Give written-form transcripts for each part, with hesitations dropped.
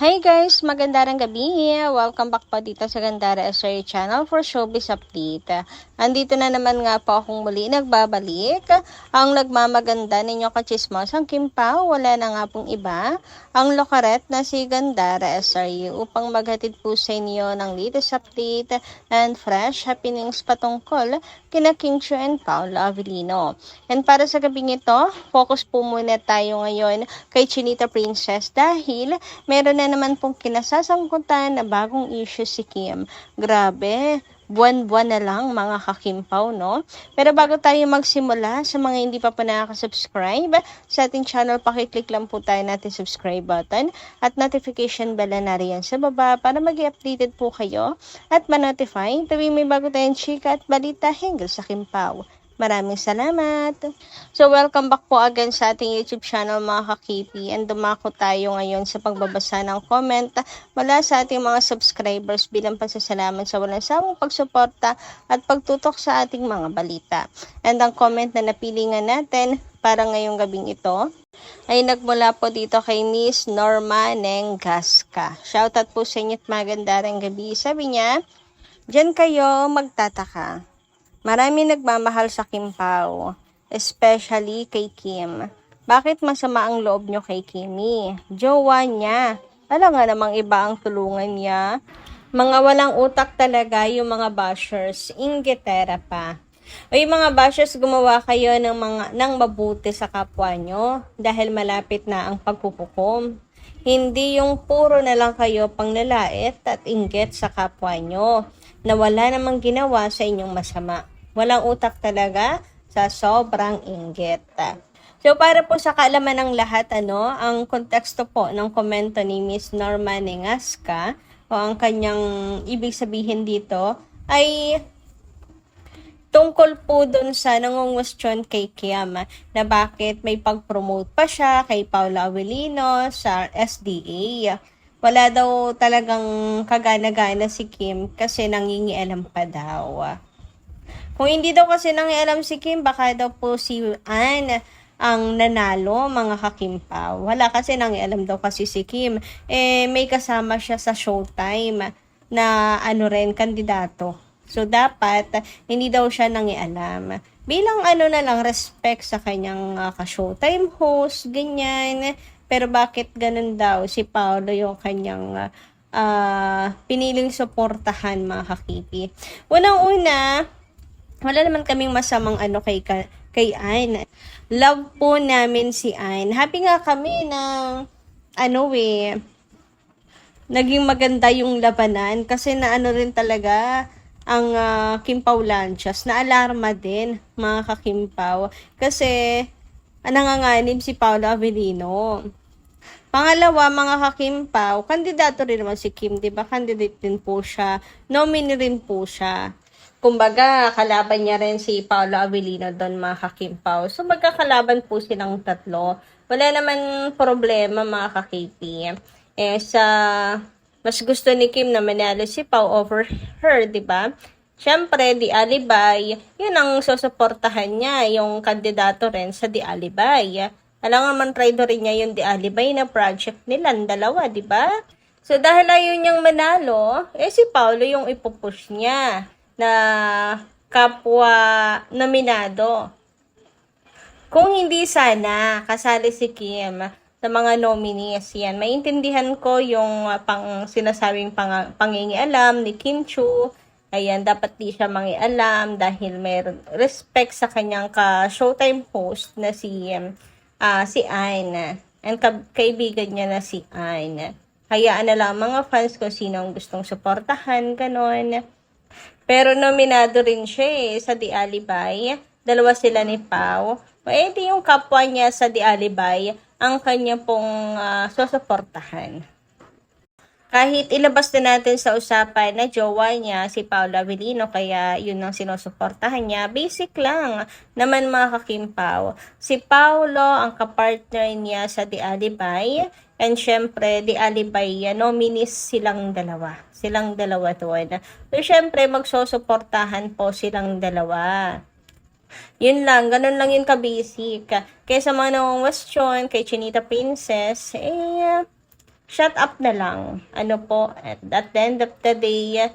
Hey guys, magandang gabi. Welcome back po dito sa Gandara SRA Channel for Showbiz Update. Andito na naman nga po akong muli nagbabalik. Ang nagmamaganda ninyo kachismosang Kim Pao, wala na nga pong iba. Ang lokaret na si Gandara SRA upang maghatid po sa inyo ng latest update and fresh happenings patungkol kina King Chiu and Paolo Avellino. And para sa gabing ito, focus po muna tayo ngayon kay Chinita Princess dahil meron na naman pong kinasasangkutan na bagong issue si Kim. Grabe, buwan-buwan na lang mga kakimpaw, no? Pero bago tayo magsimula, sa mga hindi pa nakaka-subscribe sa ating channel, pakiclick lang po tayo natin subscribe button at notification bell na riyan sa baba para mag-updated po kayo at ma-notify tuwing may bago tayong chika at balita hinggil sa Kimpaw. Maraming salamat! So, welcome back po again sa ating YouTube channel mga kakipi, and dumako tayo ngayon sa pagbabasa ng comment mula sa ating mga subscribers bilang pasasalamat sa walang sawang pagsuporta at pagtutok sa ating mga balita. And ang comment na napili nga natin para ngayong gabing ito ay nagmula po dito kay Miss Norma Nengaska. Shoutout po sa inyo at magandang gabi. Sabi niya, "Diyan kayo magtataka. Marami nagmamahal sa Kim Pao, especially kay Kim. Bakit masama ang loob nyo kay Kimi? Jowa niya. Alam nga namang iba ang tulungan niya. Mga walang utak talaga yung mga bashers, inggitera pa. O yung mga bashers, gumawa kayo ng mabuti sa kapwa nyo dahil malapit na ang pagpupukom. Hindi yung puro na lang kayo panglalait at inggit sa kapwa nyo na wala namang ginawa sa inyong masama. Walang utak talaga sa sobrang inggit." So, para po sa kaalaman ng lahat, ang konteksto po ng komento ni Miss Norma Nengaska o ang kanyang ibig sabihin dito ay tungkol po dun sa nangungwestiyon kay Kim na bakit may pag-promote pa siya kay Paolo Avellino sa SDA. Wala daw talagang kagana-gana si Kim kasi nangingialam pa daw. Kung hindi daw kasi nangialam si Kim, baka daw po si Ann ang nanalo, mga kakimpaw. Wala kasi nangialam daw kasi si Kim. May kasama siya sa Showtime na kandidato. So, dapat hindi daw siya nangialam. Bilang na lang, respect sa kanyang ka-Showtime host, ganyan. Pero bakit ganun daw si Paolo yung kanyang piniling suportahan, mga kakipi? Unang-una, wala naman kaming masamang kay Ann. Love po namin si Ann. Happy nga kami na naging maganda yung labanan kasi rin talaga ang Kimpaw Lanchas. Na-alarma din, mga kakimpaw. Kasi nanganganib si Paolo Avellino. Pangalawa, mga kakimpaw, kandidato rin naman si Kim, di ba? Candidate din po siya. Nominee rin po siya. Kumbaga, kalaban niya rin si Paolo Avellino doon, mga kakimpaw. So, magkakalaban po silang tatlo. Wala naman problema, mga kakipi. Mas gusto ni Kim na manalo si Pao over her, di ba? Siyempre, Di Alibay, yun ang susuportahan niya, yung kandidato rin sa Di Alibay. Alam nga man, rider rin niya yung Di Alibay na project nilang dalawa, di ba? So, dahil ayaw niyang manalo, si Paolo yung ipupush niya na kapwa nominado. Kung hindi sana kasali si Kim sa mga nominees, yan, maintindihan ko yung sinasabing pangingialam ni Kim Chiu. Ayan, dapat di siya mangialam dahil may respect sa kanyang ka-Showtime host na si Ann. And kaibigan niya na si Ann. Hayaan na lang mga fans kung sino ang gustong suportahan, ganon. Pero nominado rin siya sa Di Alibay. Dalawa sila ni Pao. Di yung kapwa niya sa Di Alibay ang kanya pong susuportahan. Kahit ilabas na natin sa usapan na jowa niya si Paolo Avellino, kaya yun ang sinusuportahan niya. Basic lang naman, mga kakimpaw. Si Paolo ang kapartner niya sa Di Alibay. And syempre, Di Alibay, nominees silang dalawa. Silang dalawa doon. So, syempre, magsusuportahan po silang dalawa. Yun lang, ganun lang yun ka-basic. Kaya sa mga nangungwestiyon kay Chinita Princess, shut up na lang. Ano po, at the end of the day,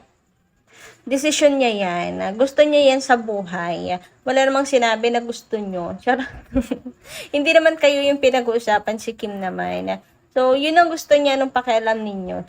desisyon niya yan. Gusto niya yan sa buhay. Wala namang sinabi na gusto nyo. Charot. Hindi naman kayo yung pinag-uusapan, si Kim naman. So, yun ang gusto niya nung pakialam ninyo.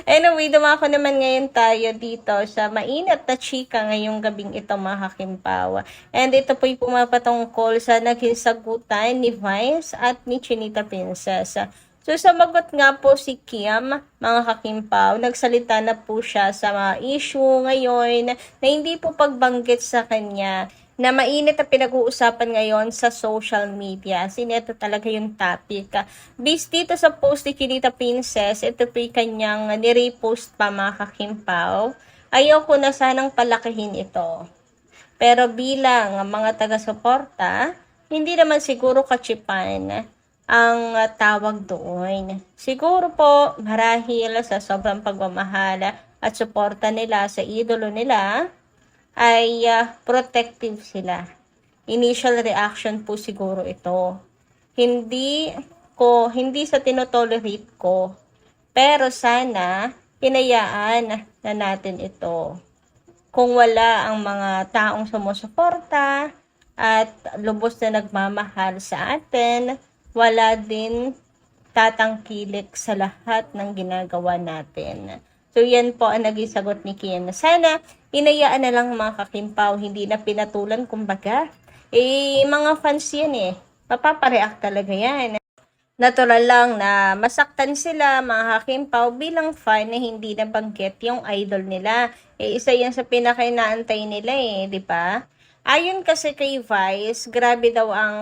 Anyway, dumako naman ngayon tayo dito sa mainit na chika ngayong gabing ito, mga kakimpaw. And ito po'y pumapatungkol sa naging sagutan ni Vice at ni Chinita Princess. So, sumagot nga po si Kim, mga kakimpaw. Nagsalita na po siya sa mga issue ngayon na hindi po pagbanggit sa kanya na mainit na pinag-uusapan ngayon sa social media. Ito talaga yung topic. Based dito sa post ni Chinita Princess, ito po yung kanyang nirepost pa, mga kakimpaw. Ayaw ko na sanang palakihin ito. Pero bilang mga taga-suporta, hindi naman siguro kachipan ang tawag doon. Siguro po marahil sa sobrang pagmamahal at suporta nila sa idolo nila, ay protective sila. Initial reaction po siguro ito. Hindi sa tinotolerate ko, pero sana hinayaan na natin ito. Kung wala ang mga taong sumusuporta at lubos na nagmamahal sa atin, wala din tatangkilik sa lahat ng ginagawa natin. So, yan po ang naging sagot ni Kim. Sana, inayaan na lang mga kakimpaw, hindi na pinatulan, kumbaga. Mga fans yan Mapapareact talaga yan. Natural lang na masaktan sila, mga kakimpaw, bilang fan na hindi nabanggit yung idol nila. Isa yan sa pinakainaantay nila di ba? Ayon kasi kay Vice, grabe daw ang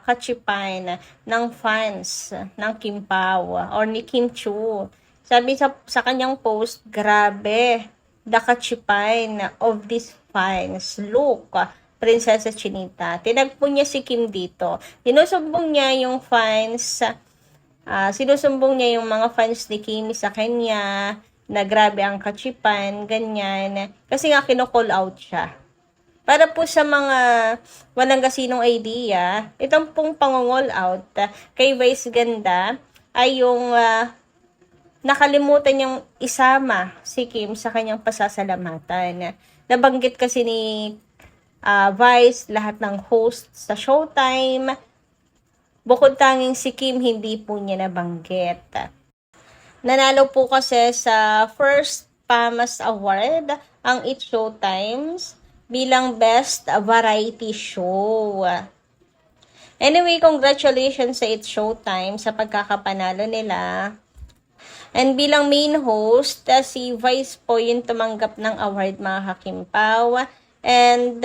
kachipan ng fans ng Kim Pao or ni Kim Chu. Sabi sa kanyang post, grabe, the kachipan of these fans. Look, Prinsesa Chinita. Tinagpo niya si Kim dito. Sinusumbong niya yung fans, sinusumbong niya yung mga fans ni Kim sa kanya, na grabe ang kachipan, ganyan. Kasi nga kino-call out siya. Para po sa mga walang kasinong idea, itong pong pangungol out kay Vice Ganda ay yung nakalimutan niyang isama si Kim sa kanyang pasasalamatan. Nabanggit kasi ni Vice lahat ng host sa Showtime. Bukod tanging si Kim, hindi po niya nabanggit. Nanalo po kasi sa first PAMAS Award ang It Showtimes bilang Best Variety Show. Anyway, congratulations sa It Showtime sa pagkakapanalo nila. And bilang main host, si Vice po yung tumanggap ng award, mga kakimpaw. And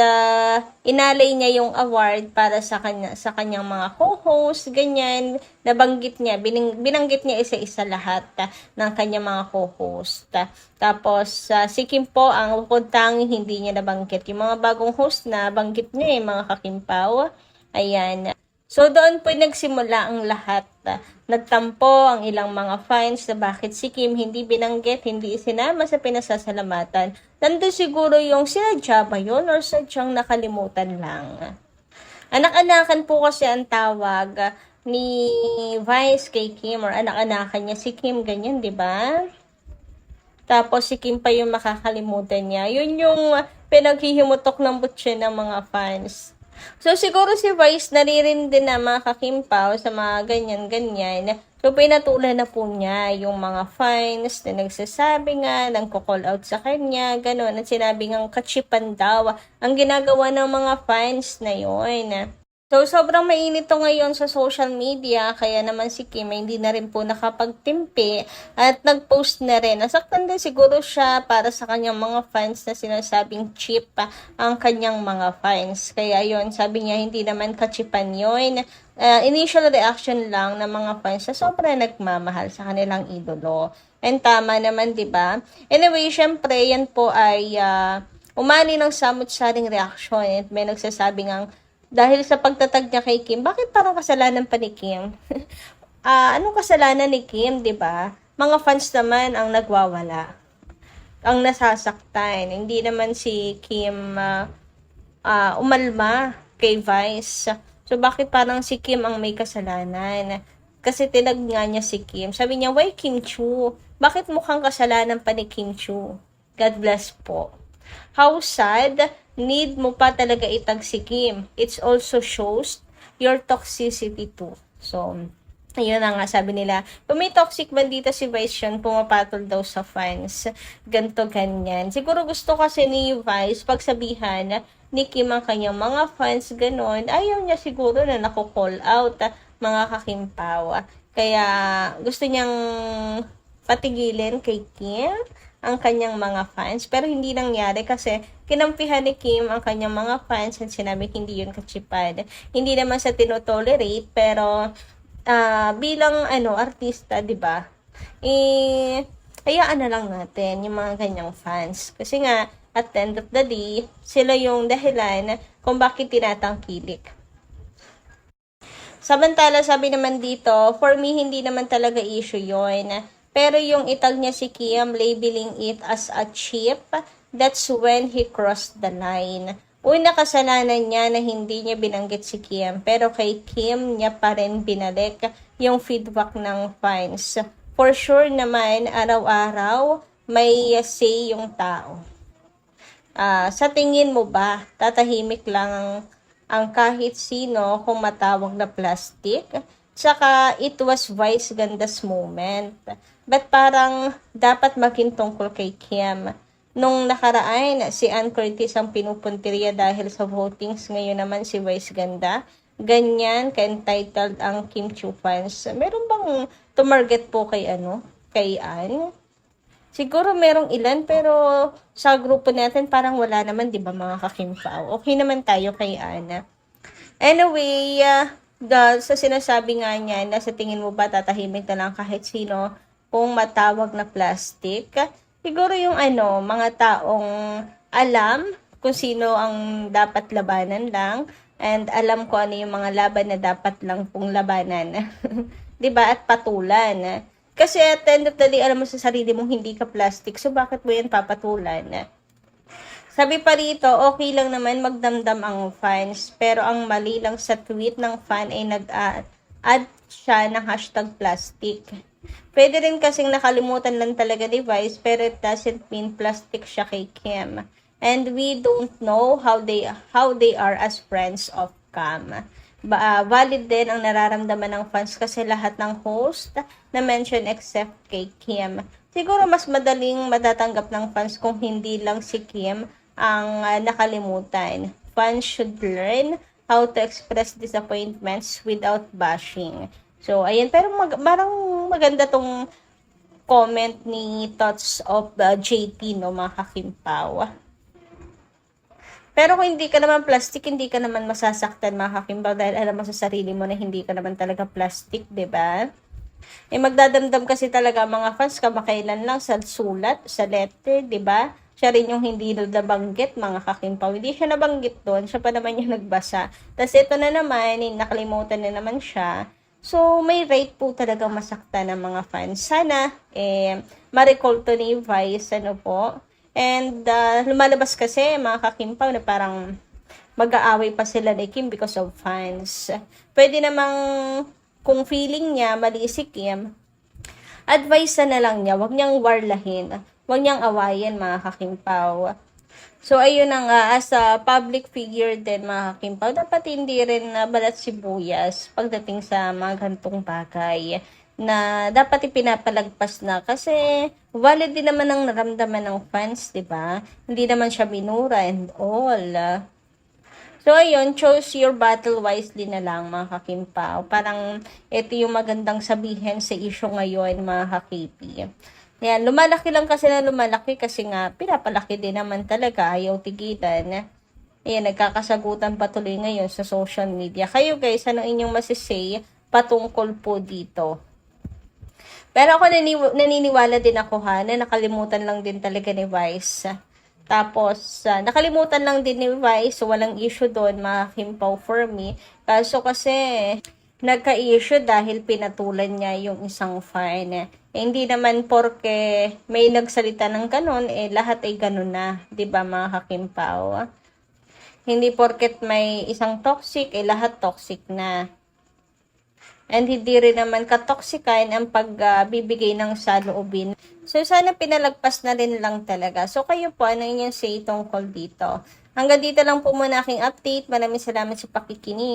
inalay niya yung award para sa kanyang mga co-host, ganyan. Nabanggit niya, binanggit niya isa-isa lahat ng kanyang mga co-host. Tapos si Kim po ang bukod tanging hindi niya nabanggit. Yung mga bagong host na banggit niya mga kakimpaw. Ayan. So, doon po nagsimula ang lahat. Nagtampo ang ilang mga fans na bakit si Kim hindi binanggit, hindi isinama sa pinasasalamatan. Nandun siguro yung sinadya ba yun or sadyang nakalimutan lang. Anak-anakan po kasi ang tawag ni Vice kay Kim or anak-anakan niya si Kim, ganyan, di ba? Tapos si Kim pa yung makakalimutan niya. Yun yung pinaghihimutok ng butse ng mga fans. So, siguro si Vice naririn din na mga kakimpaw sa mga ganyan-ganyan. So, pinatulan na po niya yung mga fans na nagsasabi nga, nang-call out sa kanya, gano'n. At sinabi nga kachipan daw ang ginagawa ng mga fans na yun. So, sobrang mainit to ngayon sa social media, kaya naman si Kim ay hindi na rin po nakapagtimpi at nag-post na rin. Nasaktan din siguro siya para sa kanyang mga fans na sinasabing cheap ang kanyang mga fans. Kaya yon, sabi niya hindi naman kachipan yun. Initial reaction lang ng mga fans na sobrang nagmamahal sa kanilang idolo. And tama naman, di ba? Anyway, syempre, yan po ay umani ng samot-saring reaction at may nagsasabing ang dahil sa pagtatag niya kay Kim, bakit parang kasalanan pa ni Kim? Anong kasalanan ni Kim, di ba? Mga fans naman ang nagwawala. Ang nasasaktan. Hindi naman si Kim umalma kay Vice. So, bakit parang si Kim ang may kasalanan? Kasi tinag nga niya si Kim. Sabi niya, why Kim Chu? Bakit mukhang kasalanan pa ni Kim Chu? God bless po. How sad, need mo pa talaga itag si Kim. It also shows your toxicity too. So, ayun na nga, sabi nila, kung may toxic bandita si Vice yun, pumapatol daw sa fans. Ganto, ganyan. Siguro gusto kasi ni Vice, pagsabihan ni Kim ang kanyang mga fans, ganon. Ayaw niya siguro na nako-call out, mga kakimpaw. Kaya, gusto niyang patigilin kay Kim ang kanyang mga fans. Pero hindi nangyari kasi kinampihan ni Kim ang kanyang mga fans at sinabi hindi yun katsipad. Hindi naman sa tinotolerate, pero bilang artista, 'di ba? Hayaan na lang natin yung mga ganyang fans. Kasi nga at the end of the day, sila yung dahilan kung bakit tinatangkilik. Samantala, sabi naman dito, for me, hindi naman talaga issue yon. Pero yung itag niya si Kim, labeling it as a cheap, that's when he crossed the line. Una, kasalanan niya na hindi niya binanggit si Kim, pero kay Kim niya pa rin binalik yung feedback ng fans. For sure naman, araw-araw, may say yung tao. Sa tingin mo ba, tatahimik lang ang kahit sino kung matawag na plastic? Tsaka, it was Vice Ganda's moment. But parang dapat maging tungkol kay Kim. Nung nakaraan, si Ann Curtis ang pinupuntirya dahil sa votings. Ngayon naman si Vice Ganda. Ganyan, ka-entitled ang Kim Chu fans. Meron bang tumarget po kay kay Ann? Siguro merong ilan, pero sa grupo natin parang wala naman, di ba mga kakimpaw? Okay naman tayo kay Ann. Anyway, sa sinasabi nga niya na sa tingin mo ba tatahimik na lang kahit sino kung matawag na plastic? Siguro yung mga taong alam kung sino ang dapat labanan lang, and alam ko ano yung mga laban na dapat lang pong labanan. 'Di ba? At patulan. Kasi at the end of the day, alam mo sa sarili mong hindi ka plastic, so bakit mo yan papatulan? Sabi pa rito, okay lang naman magdamdam ang fans, pero ang mali lang sa tweet ng fan ay nag-add siya ng hashtag plastic. Pwede rin kasing nakalimutan lang talaga ni Vice, pero it doesn't mean plastic siya kay Kim. And we don't know how they are as friends of Cam. Valid din ang nararamdaman ng fans kasi lahat ng host na mention except kay Kim. Siguro mas madaling matatanggap ng fans kung hindi lang si Kim ang nakalimutan. Fans should learn how to express disappointments without bashing. So, ayan. Pero parang maganda tong comment ni Thoughts of JT, no, mga kakimpaw. Pero kung hindi ka naman plastic, hindi ka naman masasaktan, mga kakimpaw, dahil alam mo sa sarili mo na hindi ka naman talaga plastic, 'di ba? Magdadamdam kasi talaga mga fans kamakailan lang sa sulat, sa letter, 'di ba? Siya rin yung hindi nabanggit, mga kakimpaw. Hindi siya nabanggit doon, siya pa naman yung nagbasa. Tapos ito na naman, nakalimutan na naman siya. So, may right po talagang masaktan ng mga fans. Sana, ma-recall to ni Vice, po. And, lumalabas kasi, mga kakimpaw, na parang mag-aaway pa sila ni Kim because of fans. Pwede namang, kung feeling niya, mali si Kim, advice na lang niya, wag niyang warlahin. Wag niyang awayin, mga kakimpaw. So, ayun na nga, as a public figure din, mga kakimpaw, dapat hindi rin balat sibuyas pagdating sa mga gantong bagay na dapat ipinapalagpas na kasi valid din naman ang naramdaman ng fans, di ba? Hindi naman siya minura and all. So, ayun, choose your battle wisely na lang, mga kakimpaw. Parang ito yung magandang sabihin sa issue ngayon, mga kakipi. Yan, lumalaki lang kasi na lumalaki kasi nga pinapalaki din naman talaga, ayaw tigilan. Ayan, nagkakasagutan patuloy ngayon sa social media. Kayo guys, ano inyong masisay patungkol po dito? Pero ako naniniwala din ako na nakalimutan lang din talaga ni Vice. Tapos, nakalimutan lang din ni Vice, so walang issue doon, mga kimpaw for me. Kaso kasi, nagka-issue dahil pinatulan niya yung isang fan. Hindi naman porke may nagsalita ng ganun, lahat ay ganun na. 'Di ba mga kakimpaw? Hindi porket may isang toxic, lahat toxic na. and hindi rin naman katoksikan ang pagbibigay ng saloobin. So, sana pinalagpas na rin lang talaga. So, kayo po, ano inyong say tungkol dito? Hanggang dito lang po muna aking update. Maraming salamat sa pakikinig.